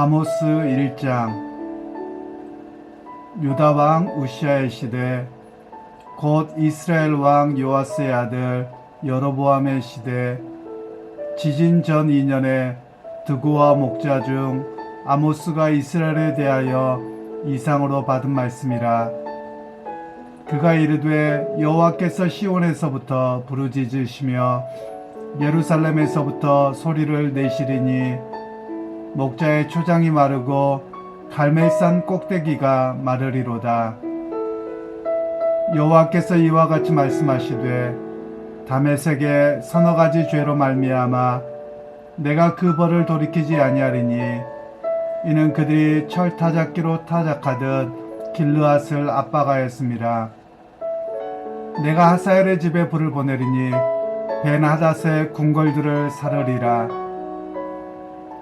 아모스 1장. 유다 왕 우시아의 시대, 곧 이스라엘 왕 요아스의 아들 여로보암의 시대, 지진 전 2년에 드고와 목자 중 아모스가 이스라엘에 대하여 이상으로 받은 말씀이라. 그가 이르되 여호와께서 시온에서부터 부르짖으시며 예루살렘에서부터 소리를 내시리니 목자의 초장이 마르고 갈멜산 꼭대기가 마르리로다. 여호와께서 이와 같이 말씀하시되 다메섹의 서너 가지 죄로 말미암아 내가 그 벌을 돌이키지 아니하리니 이는 그들이 철 타작기로 타작하듯 길르앗을 압박하였습니다. 내가 하사엘의 집에 불을 보내리니 벤하닷의 궁궐들을 사르리라.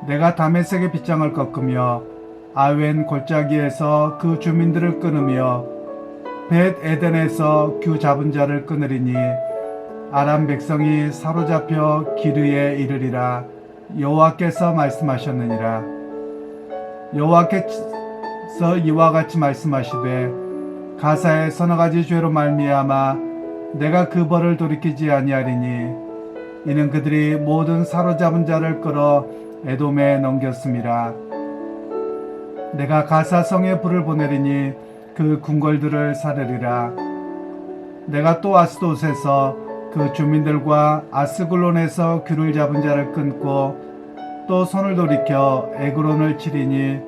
내가 다메섹의 빗장을 꺾으며 아웬 골짜기에서 그 주민들을 끊으며 벳 에덴에서 규 잡은 자를 끊으리니 아람 백성이 사로잡혀 기르에 이르리라. 여호와께서 말씀하셨느니라. 여호와께서 이와 같이 말씀하시되 가사의 서너 가지 죄로 말미암아 내가 그 벌을 돌이키지 아니하리니 이는 그들이 모든 사로잡은 자를 끌어 에돔에 넘겼음이라. 내가 가사성에 불을 보내리니 그 궁궐들을 사르리라. 내가 또 아스돗에서 그 주민들과 아스글론에서 규를 잡은 자를 끊고 또 손을 돌이켜 에그론을 치리니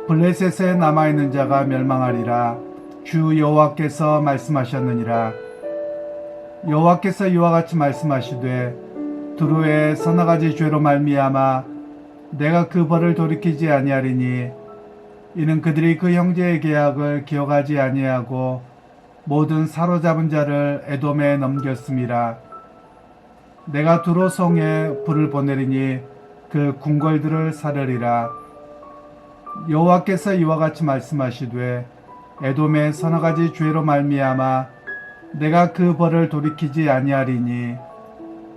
블레셋에 남아있는 자가 멸망하리라. 주 여호와께서 말씀하셨느니라. 여호와께서 이와 같이 말씀하시되 두루의 서너 가지 죄로 말미암아 내가 그 벌을 돌이키지 아니하리니 이는 그들이 그 형제의 계약을 기억하지 아니하고 모든 사로잡은 자를 에돔에 넘겼음이라. 내가 두로 성에 불을 보내리니 그 궁궐들을 사르리라. 여호와께서 이와 같이 말씀하시되 에돔의 서너 가지 죄로 말미암아 내가 그 벌을 돌이키지 아니하리니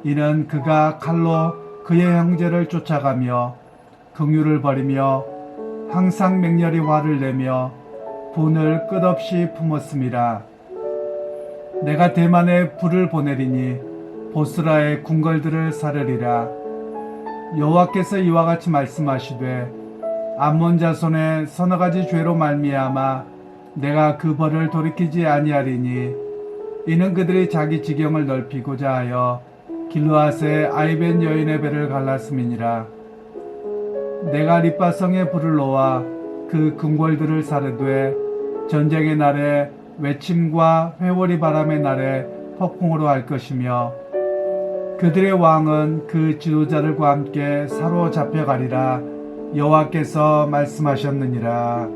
이는 그가 칼로 그의 형제를 쫓아가며 긍휼을 버리며 항상 맹렬히 화를 내며 분을 끝없이 품었음이라. 내가 대만에 불을 보내리니 보스라의 궁궐들을 사르리라. 여호와께서 이와 같이 말씀하시되 암몬 자손의 서너 가지 죄로 말미암아 내가 그 벌을 돌이키지 아니하리니 이는 그들이 자기 지경을 넓히고자 하여 길르앗의 아이벤 여인의 배를 갈랐음이니라. 내가 립바성에 불을 놓아 그 궁궐들을 사르되 전쟁의 날에 외침과 회오리 바람의 날에 폭풍으로 할 것이며 그들의 왕은 그 지도자들과 함께 사로잡혀 가리라. 여호와께서 말씀하셨느니라.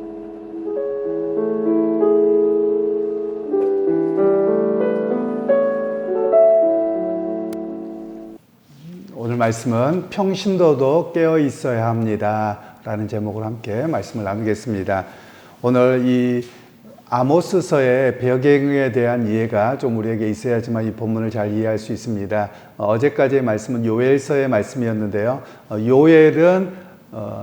오늘 말씀은 평신도도 깨어 있어야 합니다 라는 제목으로 함께 말씀을 나누겠습니다. 오늘 이 아모스서의 배경에 대한 이해가 좀 우리에게 있어야지만 이 본문을 잘 이해할 수 있습니다. 어제까지의 말씀은 요엘서의 말씀이었는데요. 요엘은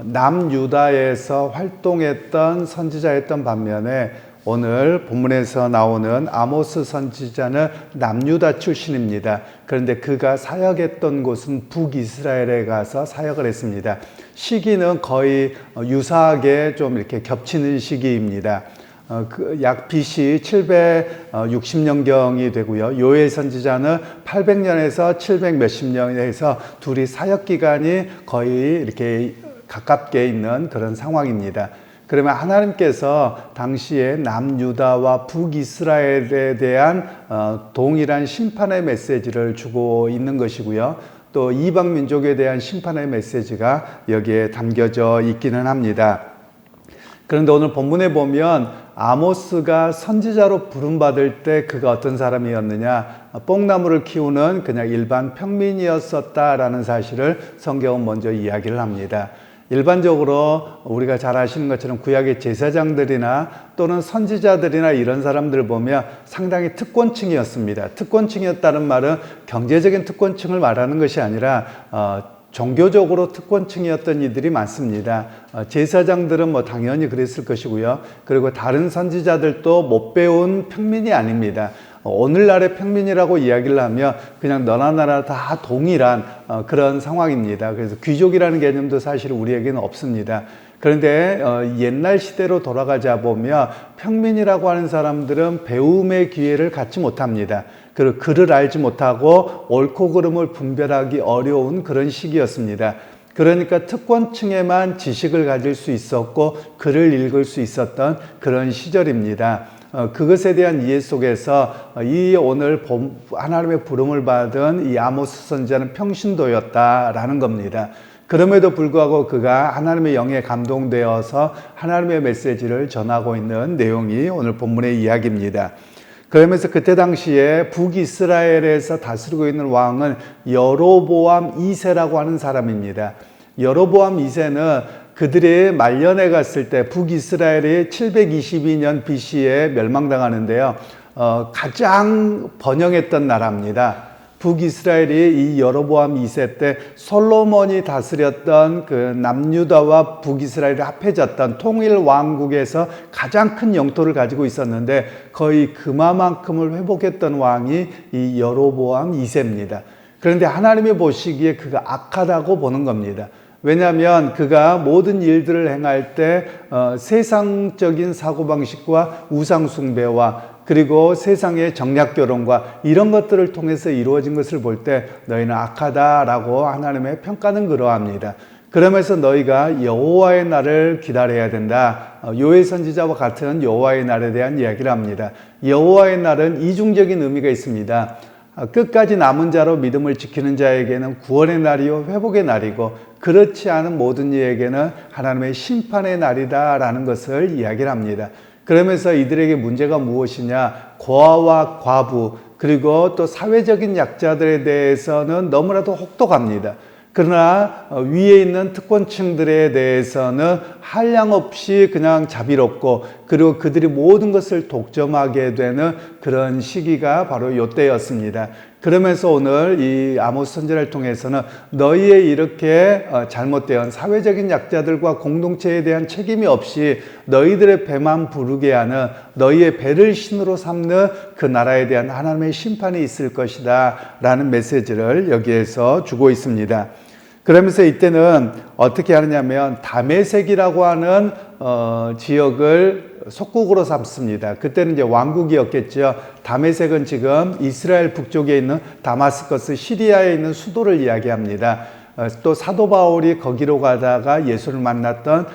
남유다에서 활동했던 선지자였던 반면에 오늘 본문에서 나오는 아모스 선지자는 남유다 출신입니다. 그런데 그가 사역했던 곳은 북이스라엘에 가서 사역을 했습니다. 시기는 거의 유사하게 좀 이렇게 겹치는 시기입니다. 약 BC 760년경이 되고요. 요엘 선지자는 800년에서 700 몇십 년에서 둘이 사역 기간이 거의 이렇게 가깝게 있는 그런 상황입니다. 그러면 하나님께서 당시에 남유다와 북이스라엘에 대한 동일한 심판의 메시지를 주고 있는 것이고요. 또 이방 민족에 대한 심판의 메시지가 여기에 담겨져 있기는 합니다. 그런데 오늘 본문에 보면 아모스가 선지자로 부름받을 때 그가 어떤 사람이었느냐, 뽕나무를 키우는 그냥 일반 평민이었었다라는 사실을 성경은 먼저 이야기를 합니다. 일반적으로 우리가 잘 아시는 것처럼 구약의 제사장들이나 또는 선지자들이나 이런 사람들 보면 상당히 특권층이었습니다. 특권층이었다는 말은 경제적인 특권층을 말하는 것이 아니라 종교적으로 특권층이었던 이들이 많습니다. 제사장들은 뭐 당연히 그랬을 것이고요. 그리고 다른 선지자들도 못 배운 평민이 아닙니다. 오늘날의 평민이라고 이야기를 하면 그냥 너나 나나 다 동일한 그런 상황입니다. 그래서 귀족이라는 개념도 사실 우리에게는 없습니다. 그런데 옛날 시대로 돌아가자 보면 평민이라고 하는 사람들은 배움의 기회를 갖지 못합니다. 그리고 글을 알지 못하고 옳고 그름을 분별하기 어려운 그런 시기였습니다. 그러니까 특권층에만 지식을 가질 수 있었고 글을 읽을 수 있었던 그런 시절입니다. 그것에 대한 이해 속에서 이 오늘 하나님의 부름을 받은 이 아모스 선지자는 평신도였다라는 겁니다. 그럼에도 불구하고 그가 하나님의 영에 감동되어서 하나님의 메시지를 전하고 있는 내용이 오늘 본문의 이야기입니다. 그러면서 그때 당시에 북이스라엘에서 다스리고 있는 왕은 여로보암 2세라고 하는 사람입니다. 여로보암 2세는 그들이 말년에 갔을 때 북이스라엘이 722년 BC에 멸망당하는데요. 가장 번영했던 나라입니다. 북이스라엘이 이 여로보암 2세 때 솔로몬이 다스렸던 그 남유다와 북이스라엘이 합해졌던 통일 왕국에서 가장 큰 영토를 가지고 있었는데 거의 그만큼을 회복했던 왕이 이 여로보암 2세입니다. 그런데 하나님이 보시기에 그가 악하다고 보는 겁니다. 왜냐하면 그가 모든 일들을 행할 때 세상적인 사고방식과 우상숭배와 그리고 세상의 정략결혼과 이런 것들을 통해서 이루어진 것을 볼 때 너희는 악하다라고 하나님의 평가는 그러합니다. 그러면서 너희가 여호와의 날을 기다려야 된다. 요엘 선지자와 같은 여호와의 날에 대한 이야기를 합니다. 여호와의 날은 이중적인 의미가 있습니다. 끝까지 남은 자로 믿음을 지키는 자에게는 구원의 날이요 회복의 날이고 그렇지 않은 모든 이에게는 하나님의 심판의 날이다라는 것을 이야기를 합니다. 그러면서 이들에게 문제가 무엇이냐? 고아와 과부 그리고 또 사회적인 약자들에 대해서는 너무나도 혹독합니다. 그러나 위에 있는 특권층들에 대해서는 한량없이 그냥 자비롭고 그리고 그들이 모든 것을 독점하게 되는 그런 시기가 바로 이때였습니다. 그러면서 오늘 이 아모스 선지자를 통해서는 너희의 이렇게 잘못된 사회적인 약자들과 공동체에 대한 책임이 없이 너희들의 배만 부르게 하는 너희의 배를 신으로 삼는 그 나라에 대한 하나님의 심판이 있을 것이다 라는 메시지를 여기에서 주고 있습니다. 그러면서 이때는 어떻게 하느냐면 다메섹이라고 하는 지역을 속국으로 삼습니다. 그때는 이제 왕국이었겠죠. 다메섹은 지금 이스라엘 북쪽에 있는 다마스커스 시리아에 있는 수도를 이야기합니다. 또 사도 바울이 거기로 가다가 예수를 만났던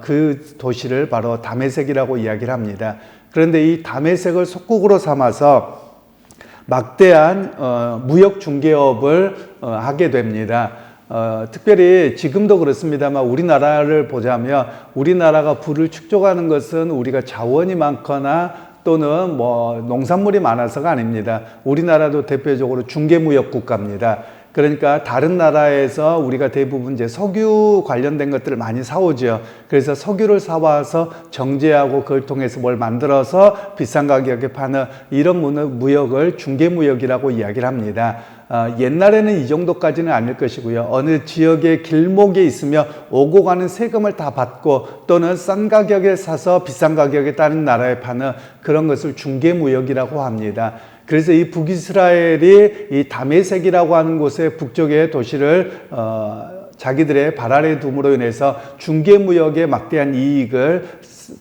그 도시를 바로 다메섹이라고 이야기를 합니다. 그런데 이 다메섹을 속국으로 삼아서 막대한 무역 중개업을 하게 됩니다. 특별히 지금도 그렇습니다만 우리나라를 보자면 우리나라가 부를 축적하는 것은 우리가 자원이 많거나 또는 뭐 농산물이 많아서가 아닙니다. 우리나라도 대표적으로 중개무역 국가입니다. 그러니까 다른 나라에서 우리가 대부분 이제 석유 관련된 것들을 많이 사오죠. 그래서 석유를 사와서 정제하고 그걸 통해서 뭘 만들어서 비싼 가격에 파는 이런 무역을 중개무역이라고 이야기를 합니다. 옛날에는 이 정도까지는 아닐 것이고요. 어느 지역의 길목에 있으면 오고 가는 세금을 다 받고 또는 싼 가격에 사서 비싼 가격에 다른 나라에 파는 그런 것을 중개무역이라고 합니다. 그래서 이 북이스라엘이 이 다메섹이라고 하는 곳의 북쪽의 도시를 자기들의 발 아래 둠으로 인해서 중개무역의 막대한 이익을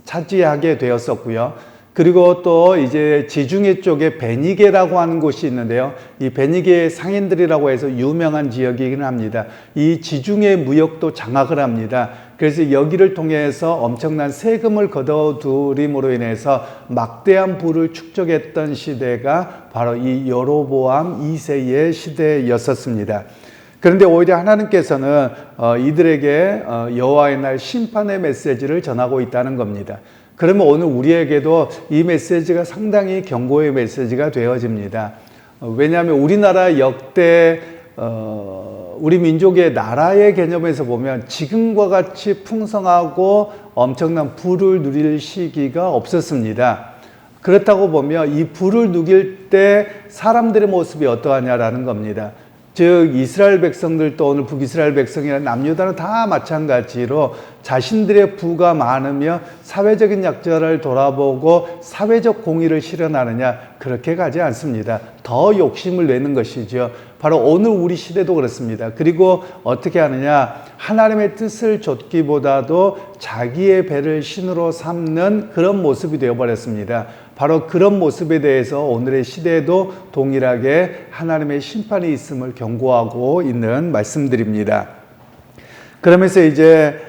차지하게 되었었고요. 그리고 또 이제 지중해 쪽에 베니게라고 하는 곳이 있는데요. 이 베니게 상인들이라고 해서 유명한 지역이긴 합니다. 이 지중해 무역도 장악을 합니다. 그래서 여기를 통해서 엄청난 세금을 거둬들임으로 인해서 막대한 부를 축적했던 시대가 바로 이 여로보암 2세의 시대였었습니다. 그런데 오히려 하나님께서는 이들에게 여호와의 날 심판의 메시지를 전하고 있다는 겁니다. 그러면 오늘 우리에게도 이 메시지가 상당히 경고의 메시지가 되어집니다. 왜냐하면 우리나라 역대 우리 민족의 나라의 개념에서 보면 지금과 같이 풍성하고 엄청난 부를 누릴 시기가 없었습니다. 그렇다고 보면 이 부를 누릴 때 사람들의 모습이 어떠하냐라는 겁니다. 즉 이스라엘 백성들도 오늘 북이스라엘 백성이나 남유다는 다 마찬가지로 자신들의 부가 많으며 사회적인 약자를 돌아보고 사회적 공의를 실현하느냐, 그렇게 가지 않습니다. 더 욕심을 내는 것이죠. 바로 오늘 우리 시대도 그렇습니다. 그리고 어떻게 하느냐, 하나님의 뜻을 좇기보다도 자기의 배를 신으로 삼는 그런 모습이 되어버렸습니다. 바로 그런 모습에 대해서 오늘의 시대에도 동일하게 하나님의 심판이 있음을 경고하고 있는 말씀들입니다. 그러면서 이제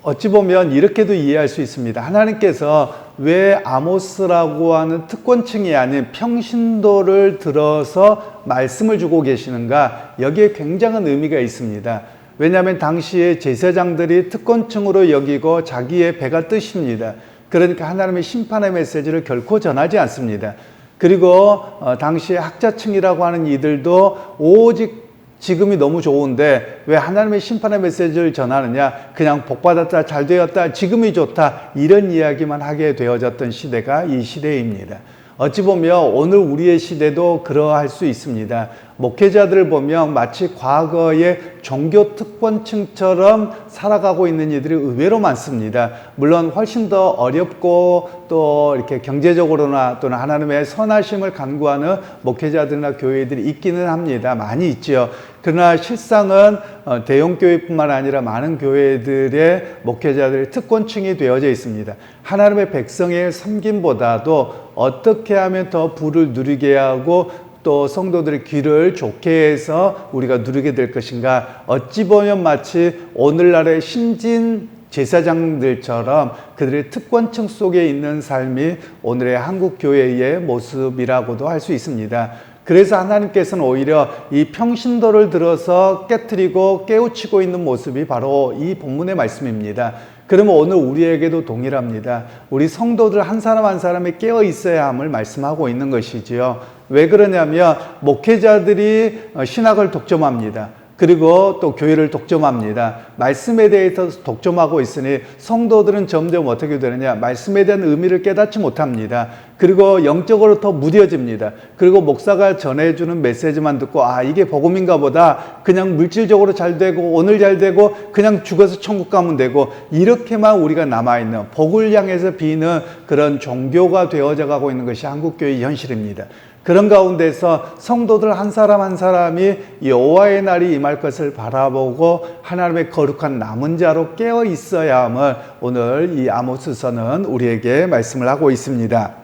어찌 보면 이렇게도 이해할 수 있습니다. 하나님께서 왜 아모스라고 하는 특권층이 아닌 평신도를 들어서 말씀을 주고 계시는가? 여기에 굉장한 의미가 있습니다. 왜냐하면 당시에 제사장들이 특권층으로 여기고 자기의 배가 뜻입니다. 그러니까 하나님의 심판의 메시지를 결코 전하지 않습니다. 그리고 당시에 학자층이라고 하는 이들도 오직 지금이 너무 좋은데 왜 하나님의 심판의 메시지를 전하느냐, 그냥 복받았다, 잘 되었다, 지금이 좋다, 이런 이야기만 하게 되어졌던 시대가 이 시대입니다. 어찌 보면 오늘 우리의 시대도 그러할 수 있습니다. 목회자들을 보면 마치 과거의 종교 특권층처럼 살아가고 있는 이들이 의외로 많습니다. 물론 훨씬 더 어렵고 또 이렇게 경제적으로나 또는 하나님의 선하심을 간구하는 목회자들이나 교회들이 있기는 합니다. 많이 있죠. 그러나 실상은 대형교회뿐만 아니라 많은 교회들의 목회자들이 특권층이 되어져 있습니다. 하나님의 백성의 섬김보다도 어떻게 하면 더 부를 누리게 하고 또 성도들의 귀를 좋게 해서 우리가 누리게 될 것인가, 어찌 보면 마치 오늘날의 신진 제사장들처럼 그들의 특권층 속에 있는 삶이 오늘의 한국 교회의 모습이라고도 할 수 있습니다. 그래서 하나님께서는 오히려 이 평신도를 들어서 깨트리고 깨우치고 있는 모습이 바로 이 본문의 말씀입니다. 그러면 오늘 우리에게도 동일합니다. 우리 성도들 한 사람 한 사람이 깨어 있어야 함을 말씀하고 있는 것이지요. 왜 그러냐면 목회자들이 신학을 독점합니다. 그리고 또 교회를 독점합니다. 말씀에 대해서 독점하고 있으니 성도들은 점점 어떻게 되느냐, 말씀에 대한 의미를 깨닫지 못합니다. 그리고 영적으로 더 무뎌집니다. 그리고 목사가 전해주는 메시지만 듣고 이게 복음인가 보다, 그냥 물질적으로 잘 되고 오늘 잘 되고 그냥 죽어서 천국 가면 되고, 이렇게만 우리가 남아있는 복을 향해서 비는 그런 종교가 되어져 가고 있는 것이 한국교회의 현실입니다. 그런 가운데서 성도들 한 사람 한 사람이 여호와의 날이 임할 것을 바라보고 하나님의 거룩한 남은 자로 깨어 있어야 함을 오늘 이 아모스서는 우리에게 말씀을 하고 있습니다.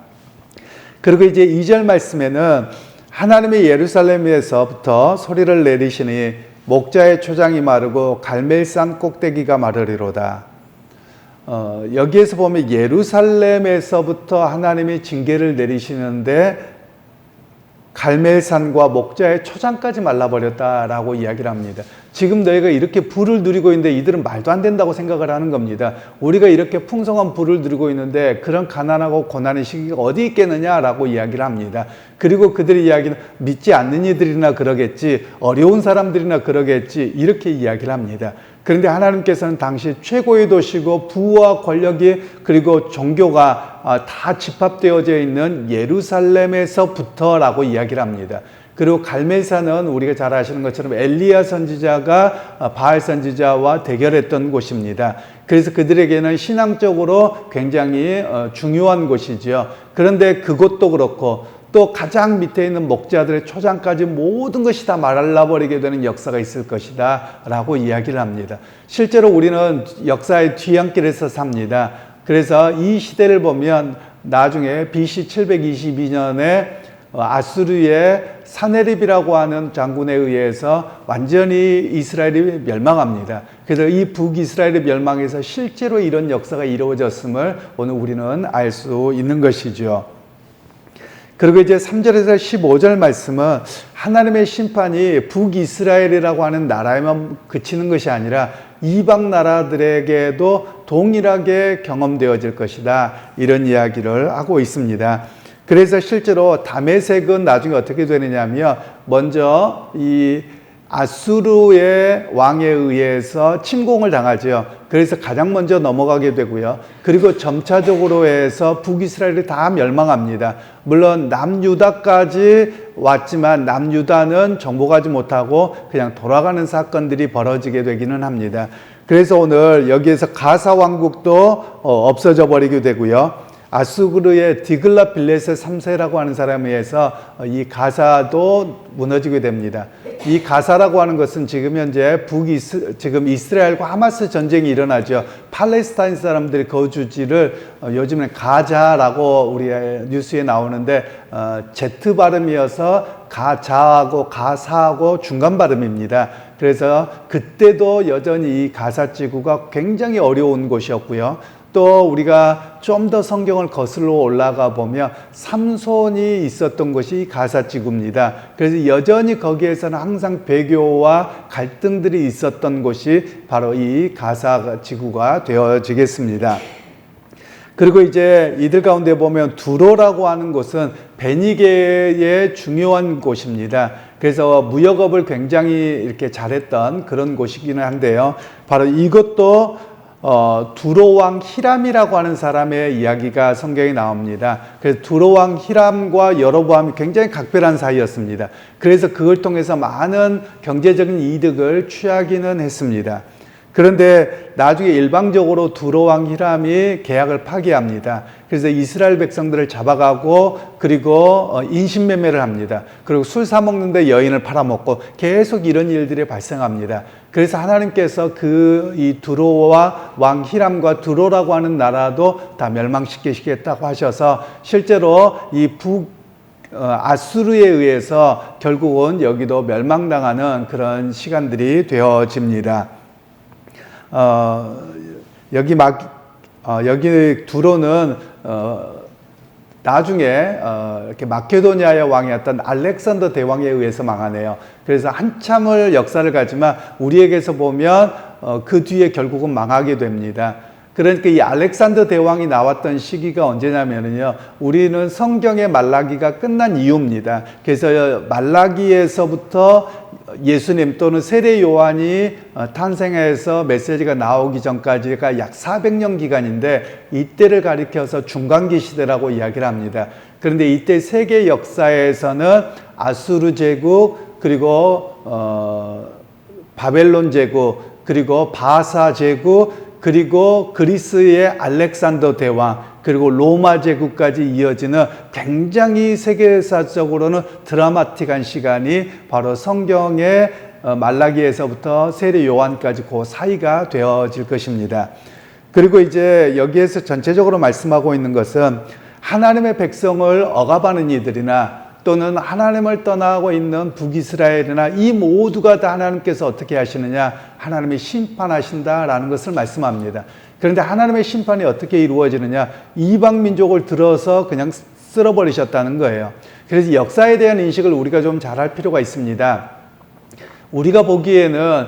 그리고 이제 2절 말씀에는 하나님의 예루살렘에서부터 소리를 내리시니 목자의 초장이 마르고 갈멜산 꼭대기가 마르리로다. 여기에서 보면 예루살렘에서부터 하나님이 징계를 내리시는데 갈멜산과 목자의 초장까지 말라버렸다라고 이야기를 합니다. 지금 너희가 이렇게 부를 누리고 있는데 이들은 말도 안 된다고 생각을 하는 겁니다. 우리가 이렇게 풍성한 부를 누리고 있는데 그런 가난하고 고난의 시기가 어디 있겠느냐라고 이야기를 합니다. 그리고 그들의 이야기는 믿지 않는 이들이나 그러겠지, 어려운 사람들이나 그러겠지, 이렇게 이야기를 합니다. 그런데 하나님께서는 당시 최고의 도시고 부와 권력이 그리고 종교가 다 집합되어져 있는 예루살렘에서부터라고 이야기를 합니다. 그리고 갈멜산은 우리가 잘 아시는 것처럼 엘리야 선지자가 바알 선지자와 대결했던 곳입니다. 그래서 그들에게는 신앙적으로 굉장히 중요한 곳이죠. 그런데 그곳도 그렇고 또 가장 밑에 있는 목자들의 초장까지 모든 것이 다 말라버리게 되는 역사가 있을 것이다 라고 이야기를 합니다. 실제로 우리는 역사의 뒤안길에서 삽니다. 그래서 이 시대를 보면 나중에 BC 722년에 아수르의 사네립이라고 하는 장군에 의해서 완전히 이스라엘이 멸망합니다. 그래서 이 북이스라엘의 멸망에서 실제로 이런 역사가 이루어졌음을 오늘 우리는 알 수 있는 것이죠. 그리고 이제 3절에서 15절 말씀은 하나님의 심판이 북이스라엘이라고 하는 나라에만 그치는 것이 아니라 이방 나라들에게도 동일하게 경험되어질 것이다, 이런 이야기를 하고 있습니다. 그래서 실제로 다메섹은 나중에 어떻게 되느냐면 먼저 이 아수르의 왕에 의해서 침공을 당하죠. 그래서 가장 먼저 넘어가게 되고요. 그리고 점차적으로 해서 북이스라엘이 다 멸망합니다. 물론 남유다까지 왔지만 남유다는 정복하지 못하고 그냥 돌아가는 사건들이 벌어지게 되기는 합니다. 그래서 오늘 여기에서 가사 왕국도 없어져 버리게 되고요. 아수르의 디글랏빌레셋 3세라고 하는 사람에 의해서 이 가사도 무너지게 됩니다. 이 가사라고 하는 것은 지금 현재 지금 이스라엘과 하마스 전쟁이 일어나죠. 팔레스타인 사람들의 거주지를 요즘에 가자라고 우리 뉴스에 나오는데 Z 발음이어서 가자하고 가사하고 중간 발음입니다. 그래서 그때도 여전히 이 가사 지구가 굉장히 어려운 곳이었고요. 또 우리가 좀 더 성경을 거슬러 올라가 보면 삼손이 있었던 곳이 가사 지구입니다. 그래서 여전히 거기에서는 항상 배교와 갈등들이 있었던 곳이 바로 이 가사 지구가 되어지겠습니다. 그리고 이제 이들 가운데 보면 두로라고 하는 곳은 베니게의 중요한 곳입니다. 그래서 무역업을 굉장히 이렇게 잘했던 그런 곳이기는 한데요. 바로 이것도 두로 왕 히람이라고 하는 사람의 이야기가 성경에 나옵니다. 그래서 두로 왕 히람과 여로보암이 굉장히 각별한 사이였습니다. 그래서 그걸 통해서 많은 경제적인 이득을 취하기는 했습니다. 그런데 나중에 일방적으로 두로 왕 히람이 계약을 파기합니다. 그래서 이스라엘 백성들을 잡아가고 그리고 인신매매를 합니다. 그리고 술 사먹는데 여인을 팔아먹고 계속 이런 일들이 발생합니다. 그래서 하나님께서 이 두로와 왕 히람과 두로라고 하는 나라도 다 멸망시키시겠다고 하셔서 실제로 이 아수르에 의해서 결국은 여기도 멸망당하는 그런 시간들이 되어집니다. 여기 두로는 나중에 이렇게 마케도니아의 왕이었던 알렉산더 대왕에 의해서 망하네요. 그래서 한참을 역사를 가지만 우리에게서 보면 그 뒤에 결국은 망하게 됩니다. 그러니까 이 알렉산더 대왕이 나왔던 시기가 언제냐면요. 우리는 성경의 말라기가 끝난 이후입니다. 그래서 말라기에서부터 예수님 또는 세례 요한이 탄생해서 메시지가 나오기 전까지가 약 400년 기간인데 이때를 가리켜서 중간기 시대라고 이야기를 합니다. 그런데 이때 세계 역사에서는 아수르 제국 그리고 바벨론 제국 그리고 바사 제국 그리고 그리스의 알렉산더 대왕 그리고 로마 제국까지 이어지는 굉장히 세계사적으로는 드라마틱한 시간이 바로 성경의 말라기에서부터 세례 요한까지 그 사이가 되어질 것입니다. 그리고 이제 여기에서 전체적으로 말씀하고 있는 것은 하나님의 백성을 억압하는 이들이나 또는 하나님을 떠나고 있는 북이스라엘이나 이 모두가 다 하나님께서 어떻게 하시느냐? 하나님이 심판하신다라는 것을 말씀합니다. 그런데 하나님의 심판이 어떻게 이루어지느냐? 이방 민족을 들어서 그냥 쓸어버리셨다는 거예요. 그래서 역사에 대한 인식을 우리가 좀 잘할 필요가 있습니다. 우리가 보기에는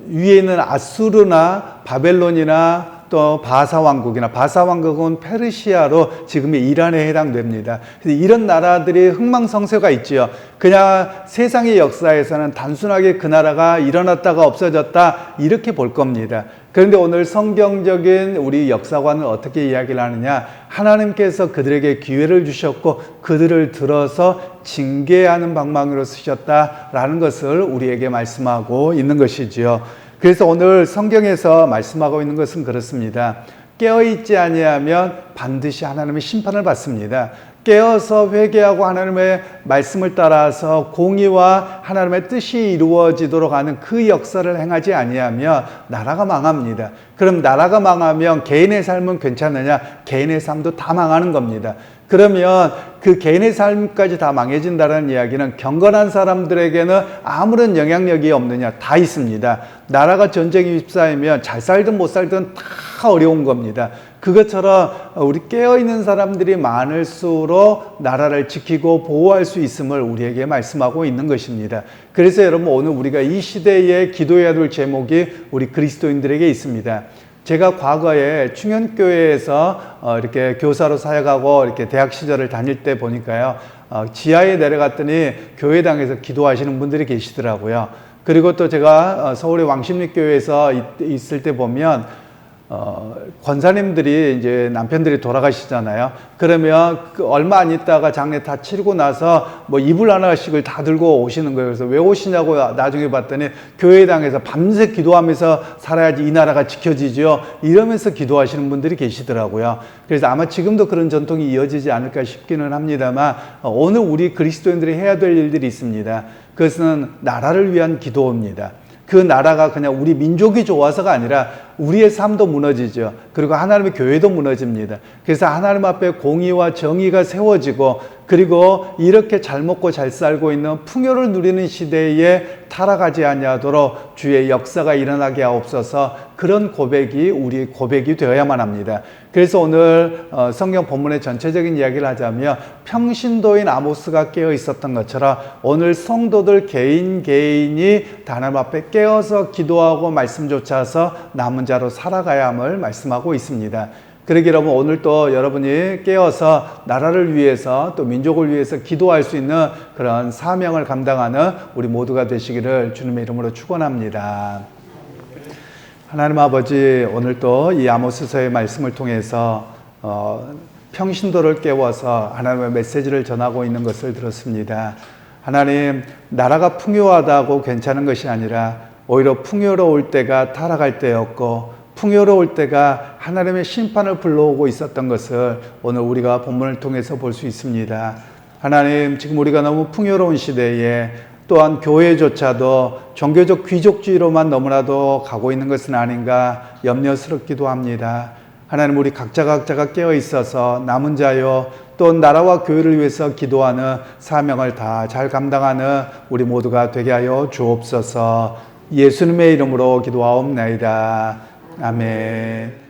위에 있는 아수르나 바벨론이나 또 바사 왕국이나 바사 왕국은 페르시아로 지금의 이란에 해당됩니다. 그래서 이런 나라들이 흥망성쇠가 있지요. 그냥 세상의 역사에서는 단순하게 그 나라가 일어났다가 없어졌다 이렇게 볼 겁니다. 그런데 오늘 성경적인 우리 역사관은 어떻게 이야기를 하느냐? 하나님께서 그들에게 기회를 주셨고 그들을 들어서 징계하는 방망이로 쓰셨다라는 것을 우리에게 말씀하고 있는 것이지요. 그래서 오늘 성경에서 말씀하고 있는 것은 그렇습니다. 깨어있지 아니하면 반드시 하나님의 심판을 받습니다. 깨어서 회개하고 하나님의 말씀을 따라서 공의와 하나님의 뜻이 이루어지도록 하는 그 역사를 행하지 아니하면 나라가 망합니다. 그럼 나라가 망하면 개인의 삶은 괜찮느냐? 개인의 삶도 다 망하는 겁니다. 그러면 그 개인의 삶까지 다 망해진다는 이야기는 경건한 사람들에게는 아무런 영향력이 없느냐? 다 있습니다. 나라가 전쟁이 휩싸이면 잘 살든 못 살든 다 어려운 겁니다. 그것처럼 우리 깨어있는 사람들이 많을수록 나라를 지키고 보호할 수 있음을 우리에게 말씀하고 있는 것입니다. 그래서 여러분 오늘 우리가 이 시대에 기도해야 될 제목이 우리 그리스도인들에게 있습니다. 제가 과거에 충현교회에서 이렇게 교사로 사역하고 이렇게 대학 시절을 다닐 때 보니까요. 지하에 내려갔더니 교회당에서 기도하시는 분들이 계시더라고요. 그리고 또 제가 서울의 왕십리교회에서 있을 때 보면 권사님들이 이제 남편들이 돌아가시잖아요. 그러면 얼마 안 있다가 장례 다 치르고 나서 뭐 이불 하나씩을 다 들고 오시는 거예요. 그래서 왜 오시냐고 나중에 봤더니 교회당에서 밤새 기도하면서 살아야지 이 나라가 지켜지죠. 이러면서 기도하시는 분들이 계시더라고요. 그래서 아마 지금도 그런 전통이 이어지지 않을까 싶기는 합니다만 오늘 우리 그리스도인들이 해야 될 일들이 있습니다. 그것은 나라를 위한 기도입니다. 그 나라가 그냥 우리 민족이 좋아서가 아니라 우리의 삶도 무너지죠. 그리고 하나님의 교회도 무너집니다. 그래서 하나님 앞에 공의와 정의가 세워지고 그리고 이렇게 잘 먹고 잘 살고 있는 풍요를 누리는 시대에 타락하지 아니하도록 주의 역사가 일어나게 하옵소서. 그런 고백이 우리 고백이 되어야만 합니다. 그래서 오늘 성경 본문의 전체적인 이야기를 하자면 평신도인 아모스가 깨어 있었던 것처럼 오늘 성도들 개인이 하나님 앞에 깨어서 기도하고 말씀 좇아서 남은 자로 살아가야 함을 말씀하고 있습니다. 그러기 여러분 오늘 또 여러분이 깨어서 나라를 위해서 또 민족을 위해서 기도할 수 있는 그런 사명을 감당하는 우리 모두가 되시기를 주님의 이름으로 축원합니다. 하나님 아버지, 오늘 또 이 아모스서의 말씀을 통해서 평신도를 깨워서 하나님의 메시지를 전하고 있는 것을 들었습니다. 하나님, 나라가 풍요하다고 괜찮은 것이 아니라 오히려 풍요로울 때가 타락할 때였고 풍요로울 때가 하나님의 심판을 불러오고 있었던 것을 오늘 우리가 본문을 통해서 볼 수 있습니다. 하나님, 지금 우리가 너무 풍요로운 시대에 또한 교회조차도 종교적 귀족주의로만 너무나도 가고 있는 것은 아닌가 염려스럽기도 합니다. 하나님, 우리 각자가 깨어 있어서 남은 자요 또 나라와 교회를 위해서 기도하는 사명을 다 잘 감당하는 우리 모두가 되게 하여 주옵소서. 예수님의 이름으로 기도하옵나이다. 아멘.